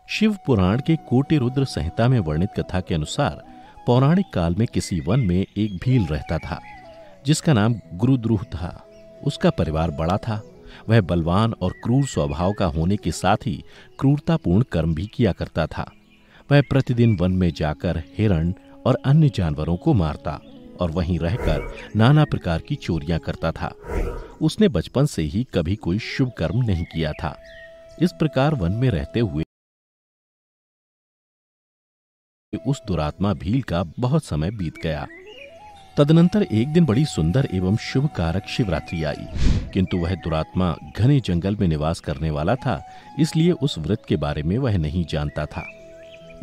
शिव पुराण के कोटि रुद्र संहिता में वर्णित कथा के अनुसार पौराणिक काल में किसी वन में एक भील रहता था जिसका नाम गुरुद्रुह था। उसका परिवार बड़ा था। वह बलवान और क्रूर स्वभाव का होने के साथ ही क्रूरतापूर्ण कर्म भी किया करता था। वह प्रतिदिन वन में जाकर हिरण और अन्य जानवरों को मारता और वहीं रहकर नाना प्रकार की चोरियां करता था। उसने बचपन से ही कभी कोई शुभ कर्म नहीं किया था। इस प्रकार वन में रहते हुए उस दुरात्मा भील का बहुत समय बीत गया। तदनंतर एक दिन बड़ी सुंदर एवं शुभ कारक शिवरात्रि आई, किंतु वह दुरात्मा घने जंगल में निवास करने वाला था, इसलिए उस व्रत के बारे में वह नहीं जानता था।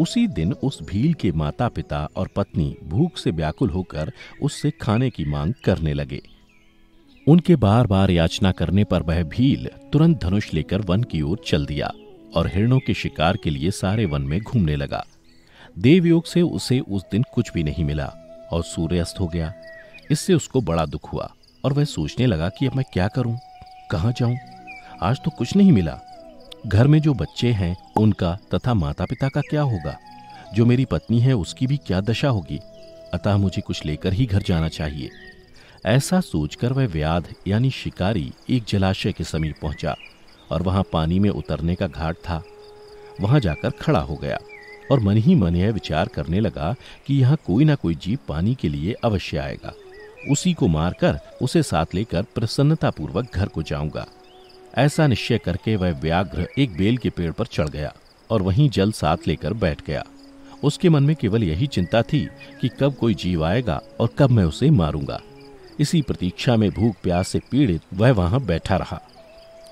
उसी दिन उस भील के माता पिता और पत्नी भूख से व्याकुल होकर उससे खाने की मांग करने लगे। उनके बार बार याचना करने पर वह भील तुरंत धनुष लेकर वन की ओर चल दिया और हिरणों के शिकार के लिए सारे वन में घूमने लगा। देवयोग से उसे उस दिन कुछ भी नहीं मिला और सूर्यास्त हो गया। इससे उसको बड़ा दुख हुआ और वह सोचने लगा कि अब मैं क्या करूं, कहां जाऊं। आज तो कुछ नहीं मिला। घर में जो बच्चे हैं उनका तथा माता पिता का क्या होगा, जो मेरी पत्नी है उसकी भी क्या दशा होगी। अतः मुझे कुछ लेकर ही घर जाना चाहिए। ऐसा सोचकर वह व्याध यानी शिकारी एक जलाशय के समीप पहुंचा और वहां पानी में उतरने का घाट था। वहां जाकर खड़ा हो गया और मन ही मन यह विचार करने लगा कि यहाँ कोई ना कोई जीव पानी के लिए अवश्य आएगा। उसी को मारकर उसे साथ लेकर प्रसन्नतापूर्वक घर को जाऊंगा। ऐसा निश्चय करके वह व्याघ्र एक बेल के पेड़ पर चढ़ गया और वहीं जल साथ लेकर बैठ गया। उसके मन में केवल यही चिंता थी कि कब कोई जीव आएगा और कब मैं उसे मारूंगा। इसी प्रतीक्षा में भूख प्यास से पीड़ित वह वहां बैठा रहा।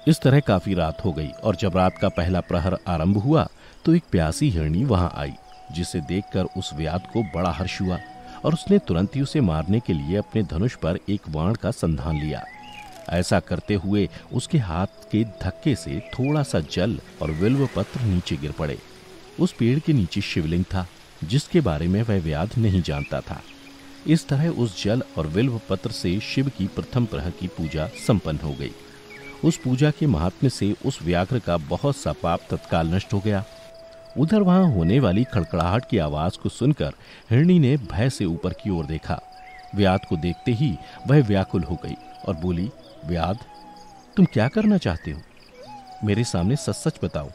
इस तरह काफी रात हो गई और जब रात का पहला प्रहर आरंभ हुआ तो एक प्यासी हिरनी वहां आई, जिसे देखकर उस व्याध को बड़ा हर्ष हुआ और उसने तुरंत ही उसे मारने के लिए अपने धनुष पर एक बाण का संधान लिया। ऐसा करते हुए उसके हाथ के धक्के से थोड़ा सा जल और बिल्व पत्र नीचे गिर पड़े। उस पेड़ के नीचे शिवलिंग था, जिसके बारे में वह व्याध नहीं जानता था। इस तरह उस जल और बिल्व पत्र से शिव की प्रथम प्रहर की पूजा संपन्न हो गई। उस पूजा के महात्म्य से उस व्याघ्र का बहुत सा पाप तत्काल नष्ट हो गया। उधर वहां होने वाली खड़खड़ाहट की आवाज को सुनकर हिरनी ने भय से ऊपर की ओर देखा। व्याध को देखते ही वह व्याकुल हो गई और बोली, व्याध, तुम क्या करना चाहते हो? मेरे सामने सच सच बताओ।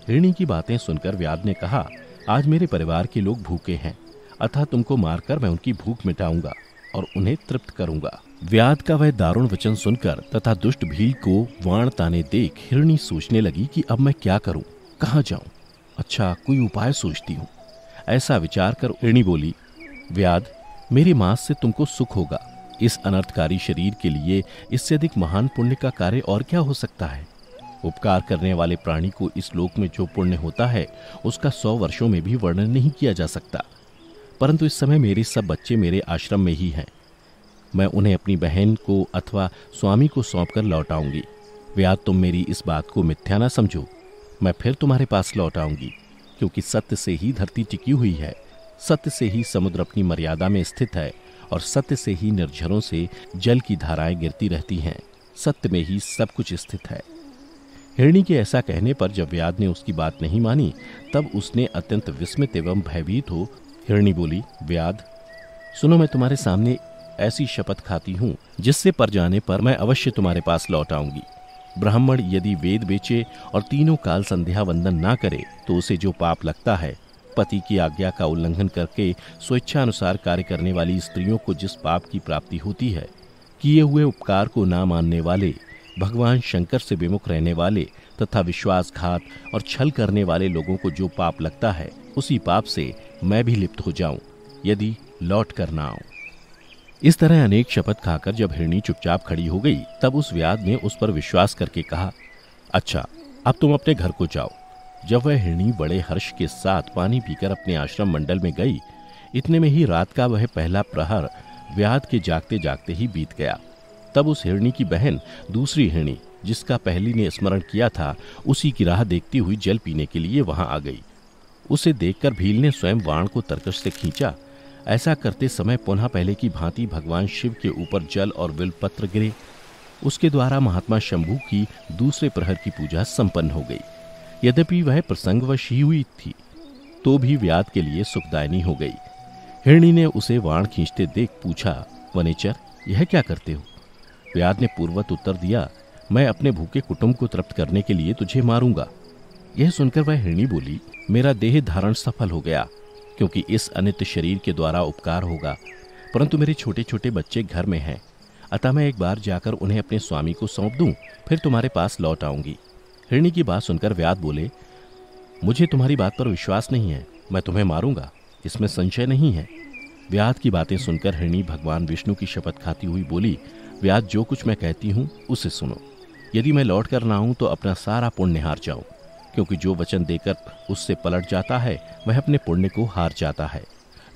हिरनी की बातें सुनकर व्याध ने कहा, आज मेरे परिवार के लोग भूखे हैं, अतः तुमको मारकर मैं उनकी भूख मिटाऊंगा और उन्हें तृप्त करूंगा। व्याध का वह दारुण वचन सुनकर तथा दुष्ट भील को वाण ताने देख हिरनी सोचने लगी कि अब मैं क्या करूं, कहां जाऊं। अच्छा, कोई उपाय सोचती हूं। ऐसा विचार कर हिरनी बोली, व्याध, मेरे मांस से तुमको सुख होगा। इस अनर्थकारी शरीर के लिए इससे अधिक महान पुण्य का कार्य और क्या हो सकता है। उपकार करने वाले प्राणी को इस लोक में जो पुण्य होता है उसका 100 वर्षों में भी वर्णन नहीं किया जा सकता। परंतु इस समय मेरे सब बच्चे मेरे आश्रम में ही हैं। मैं उन्हें अपनी बहन को अथवा स्वामी को सौंपकर लौटाऊंगी। व्याध, तुम मेरी इस बात को मिथ्या न समझो। मैं फिर तुम्हारे पास लौट आऊंगी, क्योंकि सत्य से ही धरती टिकी हुई है, सत्य से ही समुद्र अपनी मर्यादा में स्थित है और सत्य से ही निर्झरों से जल की धाराएं गिरती रहती हैं। सत्य में ही सब कुछ स्थित है। हिरणी के ऐसा कहने पर जब व्याध ने उसकी बात नहीं मानी, तब उसने अत्यंत विस्मित एवं भयभीत हो हिरणी बोली, व्याध, सुनो, मैं तुम्हारे सामने ऐसी शपथ खाती हूं जिससे पर जाने पर मैं अवश्य तुम्हारे पास लौट आऊंगी। ब्राह्मण यदि वेद बेचे और तीनों काल संध्या वंदन ना करे तो उसे जो पाप लगता है, पति की आज्ञा का उल्लंघन करके स्वेच्छानुसार कार्य करने वाली स्त्रियों को जिस पाप की प्राप्ति होती है, किए हुए उपकार को ना मानने वाले, भगवान शंकर से विमुख रहने वाले तथा विश्वासघात और छल करने वाले लोगों को जो पाप लगता है, उसी पाप से मैं भी लिप्त हो जाऊं यदि लौट कर ना आऊं। इस तरह अनेक शपथ खाकर जब हिरणी चुपचाप खड़ी हो गई, तब उस व्याध ने उस पर विश्वास करके कहा, अच्छा, अब तुम अपने घर को जाओ। जब वह हिरणी बड़े हर्ष के साथ पानी पीकर अपने आश्रम मंडल में गई, इतने में ही रात का वह पहला प्रहर व्याध के जागते जागते ही बीत गया। तब उस हिरणी की बहन दूसरी हिरणी, जिसका पहली ने स्मरण किया था, उसी की राह देखती हुई जल पीने के लिए वहां आ गई। उसे देखकर भील ने स्वयं बाण को तरकश से खींचा। ऐसा करते समय पुनः पहले की भांति भगवान शिव के ऊपर जल और बिल्वपत्र गिरे। उसके द्वारा महात्मा शंभू की दूसरे प्रहर की पूजा संपन्न हो गई। यद्यपि वह प्रसंगवश ही हुई थी, तो भी व्याध के लिए सुखदायिनी हो गई। हिरणी ने उसे वाण खींचते देख पूछा, वनेचर, यह क्या करते हो? व्याध ने पूर्ववत उत्तर दिया, मैं अपने भूखे कुटुंब को तृप्त करने के लिए तुझे मारूंगा। यह सुनकर वह हिरणी बोली, मेरा देह धारण सफल हो गया, क्योंकि इस अनित्य शरीर के द्वारा उपकार होगा, परंतु मेरे छोटे छोटे बच्चे घर में हैं, अतः मैं एक बार जाकर उन्हें अपने स्वामी को सौंप दूं, फिर तुम्हारे पास लौट आऊंगी। हिरणी की बात सुनकर व्याध बोले, मुझे तुम्हारी बात पर विश्वास नहीं है, मैं तुम्हें मारूंगा, इसमें संशय नहीं है। व्याध की बातें सुनकर हिरणी भगवान विष्णु की शपथ खाती हुई बोली, व्याध, जो कुछ मैं कहती हूँ उसे सुनो। यदि मैं लौट कर ना आऊं तो अपना सारा पुण्य हार जाऊं, क्योंकि जो वचन देकर उससे पलट जाता है वह अपने पुण्य को हार जाता है।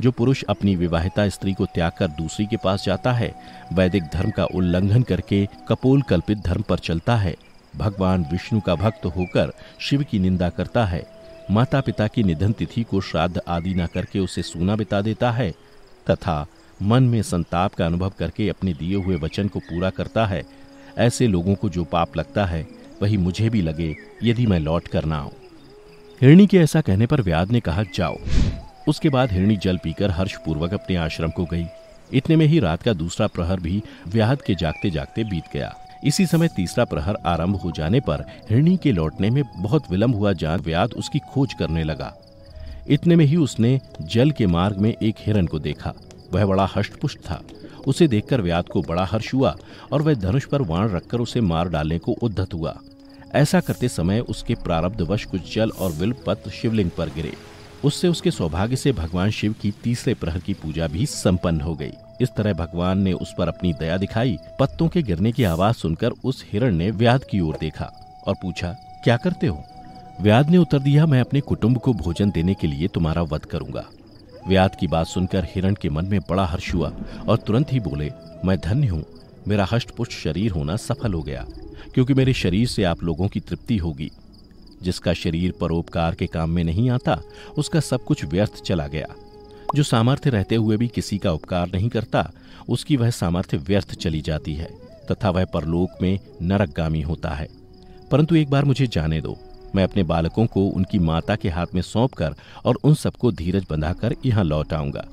जो पुरुष अपनी विवाहिता स्त्री को त्याग कर दूसरी के पास जाता है, वैदिक धर्म का उल्लंघन करके कपोल कल्पित धर्म पर चलता है, भगवान विष्णु का भक्त होकर शिव की निंदा करता है, माता पिता की निधन तिथि को श्राद्ध आदि न करके उसे सूना बिता देता है, तथा मन में संताप का अनुभव करके अपने दिए हुए वचन को पूरा करता है, ऐसे लोगों को जो पाप लगता है वही मुझे भी लगे, यदि मैं लौट कर ना आऊं। हिरणी के ऐसा कहने पर व्याध ने कहा, जाओ। उसके बाद हिरणी जल पीकर हर्षपूर्वक अपने आश्रम को गई। इतने में ही रात का दूसरा प्रहर भी व्याध के जागते जागते बीत गया। इसी समय तीसरा प्रहर आरंभ हो जाने पर हिरणी के लौटने में बहुत विलंब हुआ जान व्याध उसकी खोज करने लगा। इतने में ही उसने जल के मार्ग में एक हिरण को देखा। वह बड़ा हष्टपुष्ट था। उसे देखकर व्याध को बड़ा हर्ष हुआ और वह धनुष पर वाण रखकर उसे मार डालने को उद्यत हुआ। ऐसा करते समय उसके प्रारब्धवश कुछ जल और बिल्वपत्र शिवलिंग पर गिरे। उससे उसके सौभाग्य से भगवान शिव की तीसरे प्रहर की पूजा भी संपन्न हो गई। इस तरह भगवान ने उस पर अपनी दया दिखाई। पत्तों के गिरने की आवाज सुनकर उस हिरण ने व्याध की ओर देखा और पूछा, क्या करते हो? व्याध ने उत्तर दिया, मैं अपने कुटुंब को भोजन देने के लिए तुम्हारा वध करूंगा। व्याध की बात सुनकर हिरण के मन में बड़ा हर्ष हुआ और तुरंत ही बोले, मैं धन्य हूं, मेरा हष्टपुष्ट शरीर होना सफल हो गया, क्योंकि मेरे शरीर से आप लोगों की तृप्ति होगी। जिसका शरीर परोपकार के काम में नहीं आता, उसका सब कुछ व्यर्थ चला गया। जो सामर्थ्य रहते हुए भी किसी का उपकार नहीं करता, उसकी वह सामर्थ्य व्यर्थ चली जाती है तथा वह परलोक में नरकगामी होता है। परंतु एक बार मुझे जाने दो, मैं अपने बालकों को उनकी माता के हाथ में सौंपकर और उन सबको धीरज बंधाकर यहाँ लौट आऊंगा।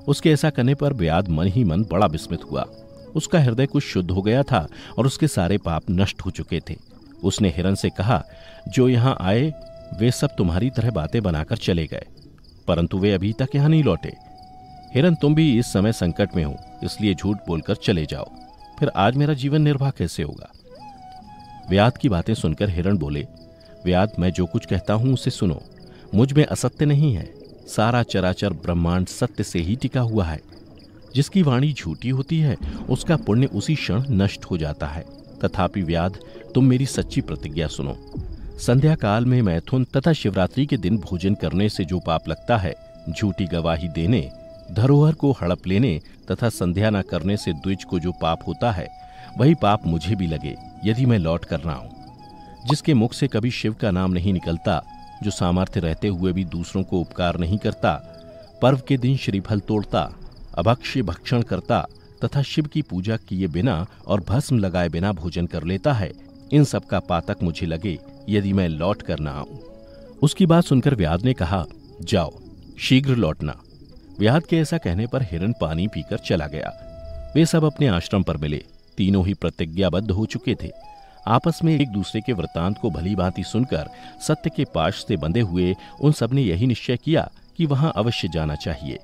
उसके ऐसा करने पर व्याध मन ही मन बड़ा विस्मित हुआ। उसका हृदय कुछ शुद्ध हो गया था और उसके सारे पाप नष्ट हो चुके थे। उसने हिरण से कहा, जो यहाँ आए वे सब तुम्हारी तरह बातें बनाकर चले गए, परंतु वे अभी तक यहाँ नहीं लौटे। हिरण, तुम भी इस समय संकट में हो, इसलिए झूठ बोलकर चले जाओ, फिर आज मेरा जीवन निर्वाह कैसे होगा? व्याध की बातें सुनकर हिरण बोले, व्याध, मैं जो कुछ कहता हूं उसे सुनो। मुझ में असत्य नहीं है। सारा चराचर ब्रह्मांड सत्य से ही टिका हुआ है। जिसकी वाणी झूठी होती है उसका पुण्य उसी क्षण नष्ट हो जाता है। तथापि व्याध, तुम मेरी सच्ची प्रतिज्ञा सुनो। संध्या काल में मैथुन तथा शिवरात्रि के दिन भोजन करने से जो पाप लगता है, झूठी गवाही देने, धरोहर को हड़प लेने तथा संध्या न करने से द्विज को जो पाप होता है, वही पाप मुझे भी लगे, यदि मैं लौट कर ना आऊं। जिसके मुख से कभी शिव का नाम नहीं निकलता, जो सामर्थ्य रहते हुए भी दूसरों को उपकार नहीं करता, पर्व के दिन श्रीफल तोड़ता, अभक्ष्य भक्षण करता तथा शिव की पूजा किए बिना और भस्म लगाए बिना भोजन कर लेता है, इन सब का पातक मुझे लगे, यदि मैं लौट कर ना आऊं। उसकी बात सुनकर व्याध ने कहा, जाओ, शीघ्र लौटना। व्याध के ऐसा कहने पर हिरण पानी पीकर चला गया। वे सब अपने आश्रम पर मिले। तीनों ही प्रतिज्ञाबद्ध हो चुके थे। आपस में एक दूसरे के वृत्तांत को भली भांति सुनकर सत्य के पाश से बंधे हुए उन सब ने यही निश्चय किया कि वहां अवश्य जाना चाहिए।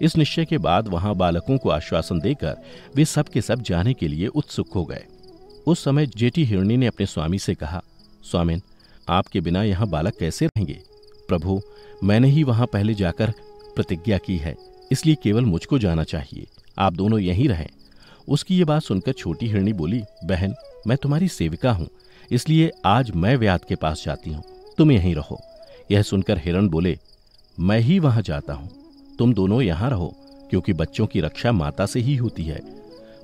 इस निश्चय के बाद वहां बालकों को आश्वासन देकर वे सब के सब जाने के लिए उत्सुक हो गए। उस समय जेठी हिरणी ने अपने स्वामी से कहा, स्वामिन, आपके बिना यहाँ बालक कैसे रहेंगे? प्रभु, मैंने ही वहां पहले जाकर प्रतिज्ञा की है, इसलिए केवल मुझको जाना चाहिए, आप दोनों यहीं रहें। उसकी ये बात सुनकर छोटी हिरणी बोली, बहन, मैं तुम्हारी सेविका हूं, इसलिए आज मैं व्याध के पास जाती हूं, तुम यहीं रहो। यह सुनकर हिरण बोले, मैं ही वहां जाता हूं, तुम दोनों यहां रहो, क्योंकि बच्चों की रक्षा माता से ही होती है।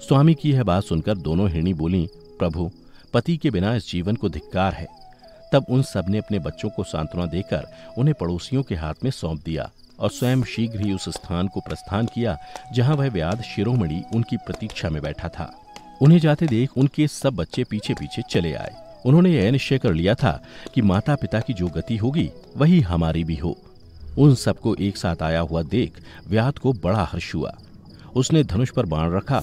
स्वामी की यह बात सुनकर दोनों हिरणी बोली, प्रभु, पति के बिना इस जीवन को धिक्कार है। तब उन सब ने अपने बच्चों को सांत्वना देकर उन्हें पड़ोसियों के हाथ में सौंप दिया और स्वयं शीघ्र ही उस स्थान को प्रस्थान किया जहां वह व्याध शिरोमणि उनकी प्रतीक्षा में बैठा था। उन्हें जाते देख उनके सब बच्चे पीछे पीछे चले आए उन्होंने यह निश्चय कर लिया था कि माता पिता की जो गति होगी वही हमारी भी हो। उन सबको एक साथ आया हुआ देख व्याध को बड़ा हर्ष हुआ। उसने धनुष पर बाण रखा।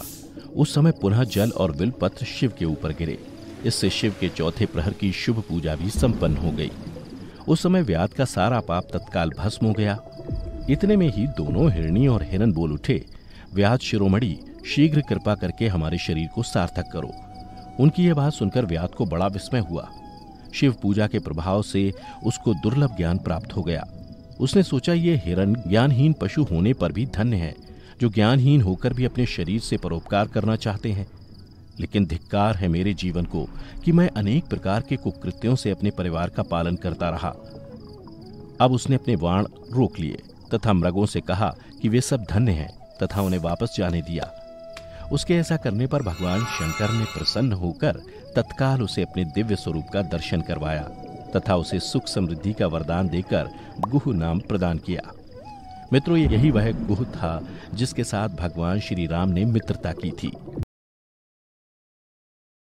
उस समय पुनः जल और बिलपत्र शिव के ऊपर गिरे। इससे शिव के चौथे प्रहर की शुभ पूजा भी संपन्न हो गई। उस समय व्याध का सारा पाप तत्काल भस्म हो गया। इतने में ही दोनों हिरणी और हिरन बोल उठे, व्याध शिरोमणि, शीघ्र कृपा करके हमारे शरीर को सार्थक करो। उनकी यह बात सुनकर व्याध को बड़ा विस्मय हुआ। शिव पूजा के प्रभाव से उसको दुर्लभ ज्ञान प्राप्त हो गया। उसने सोचा, ये हिरन ज्ञानहीन पशु होने पर भी धन्य है, जो ज्ञानहीन होकर भी अपने शरीर से परोपकार करना चाहते हैं। लेकिन धिक्कार है मेरे जीवन को कि मैं अनेक प्रकार के कुकृत्यों से अपने परिवार का पालन करता रहा। अब उसने अपने बाण रोक लिए तथा मृगों से कहा कि वे सब धन्य हैं तथा उन्हें वापस जाने दिया। उसके ऐसा करने पर भगवान शंकर ने प्रसन्न होकर तत्काल उसे अपने दिव्य स्वरूप का दर्शन करवाया तथा उसे सुख समृद्धि का वरदान देकर गुह नाम प्रदान किया। मित्रों, यही वह गुह था जिसके साथ भगवान श्री राम ने मित्रता की थी।